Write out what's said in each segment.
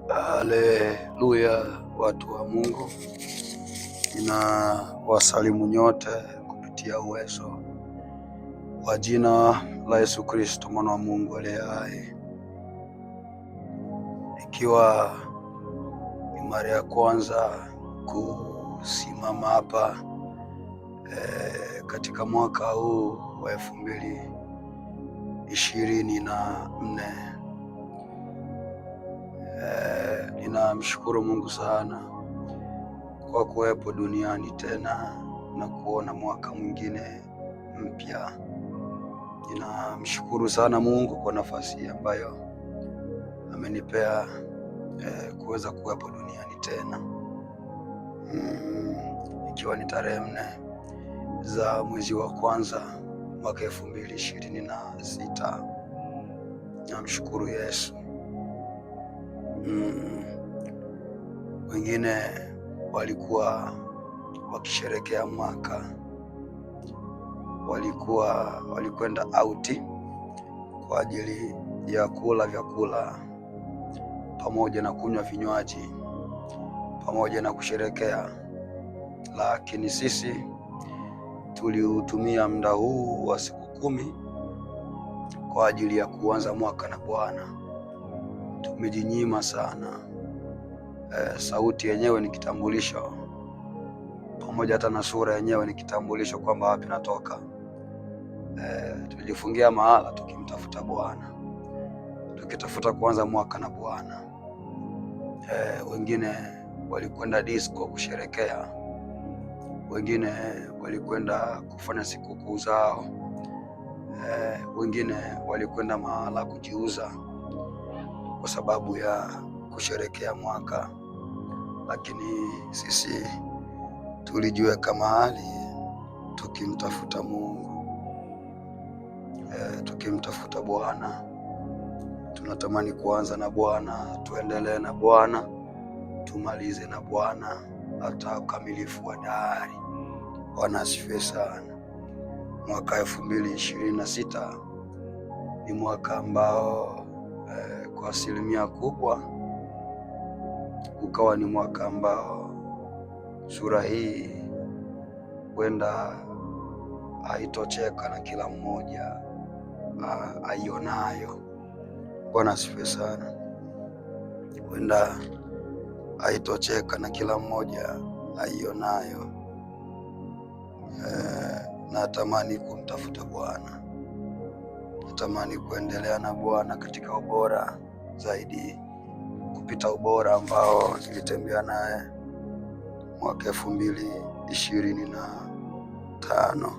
Haleluya, watu wa Mungu, nina wasalimu nyote kupitia uwezo wa jina la Yesu Kristo mwana wa Mungu aliye hai. Ikiwa ni mara ya kwanza kusimama hapa katika mwaka huu wa 2024, ninamshukuru Mungu sana kwa kuwepo duniani tena na kuona mwaka mwingine mpya. Ninamshukuru sana Mungu kwa nafasi ambayo amenipea kuweza kuwepo duniani tena, ikiwa ni tarehe 4 za mwezi wa kwanza mwaka 2026. Namshukuru Yesu. Wengine walikuwa wakisherekea mwaka, walikwenda auti kwa ajili ya kula vyakula pamoja na kunywa vinywaji pamoja na kusherekea, lakini sisi tuliutumia muda huu wa siku 10 kwa ajili ya kuanza mwaka na Bwana. Tumejinyima sana. Sauti yenyewe ni kitambulisho, pamoja hata na sura yenyewe ni kitambulisho kwamba wapi natoka. Tulijifungia mahala tukimtafuta Bwana, tukitafuta kuanza mwaka na Bwana. Wengine walikwenda disco kusherekea, wengine walikwenda kufanya sikukuu zao, wengine walikwenda mahala kujiuza kwa sababu ya kusherekea mwaka, lakini sisi tulijiweka mahali tukimtafuta Mungu, tukimtafuta Bwana. Tunatamani kuanza na Bwana, tuendelee na Bwana, tumalize na Bwana hata ukamilifu wa dahari. Bwana asifiwe sana. Mwaka 2026 ni mwaka ambao kwa asilimia kubwa ukawa ni mwaka ambao sura hii huenda haitocheka na kila mmoja aionayo. Bwana asifiwe sana. Huenda haitocheka na kila mmoja aionayo. Natamani kumtafuta Bwana, natamani kuendelea na Bwana katika ubora zaidi kupita ubora ambao nilitembea naye mwaka 2025.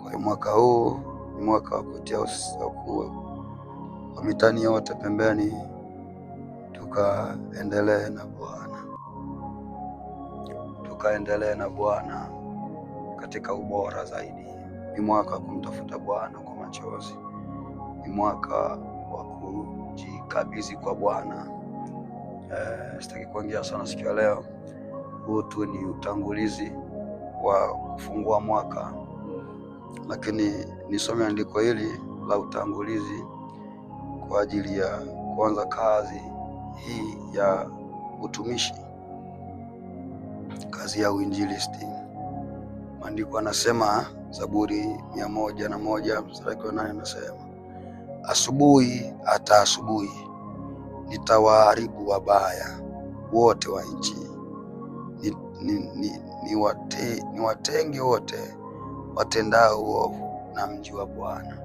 Kwa mwaka huu ni mwaka wa kutia usaku wa mitani yote pembeni, tukaendelee na Bwana katika ubora zaidi. Ni mwaka wa kumtafuta Bwana kwa machozi, ni mwaka wa kujikabidhi kwa Bwana. Sitaki kuongea sana siku ya leo. Huu tu ni utangulizi wa kufungua mwaka, lakini nisome andiko hili la utangulizi kwa ajili ya kuanza kazi hii ya utumishi, kazi ya uinjilisti. Maandiko anasema, Zaburi 101 mstari wa 8 anasema, asubuhi hata asubuhi nitawaharibu wabaya wote wa nchi, niwatenge wote watendao uovu na mji wa Bwana.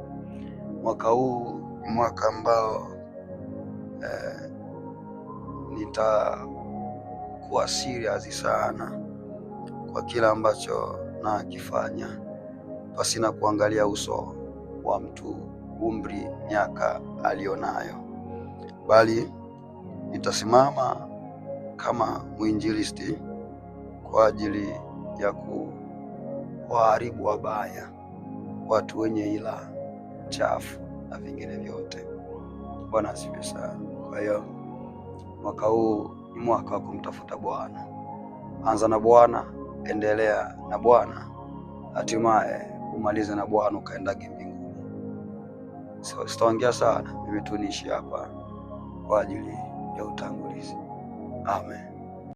Mwaka huu ni mwaka ambao nitakuwa serious sana kwa kila ambacho nakifanya, pasina kuangalia uso wa mtu, umri, miaka alionayo, bali nitasimama kama mwinjilisti kwa ajili ya kuwaharibu wabaya, watu wenye ila chafu na vingine vyote. Bwana asifiwe sana. Kwa hiyo mwaka huu ni mwaka wa kumtafuta Bwana. Anza na Bwana, endelea na Bwana, hatimaye umalize na Bwana ukaendage mbinguni. Sitaongea sana, mimi tu niishi hapa. kwa ajili ya utangulizi. Amen.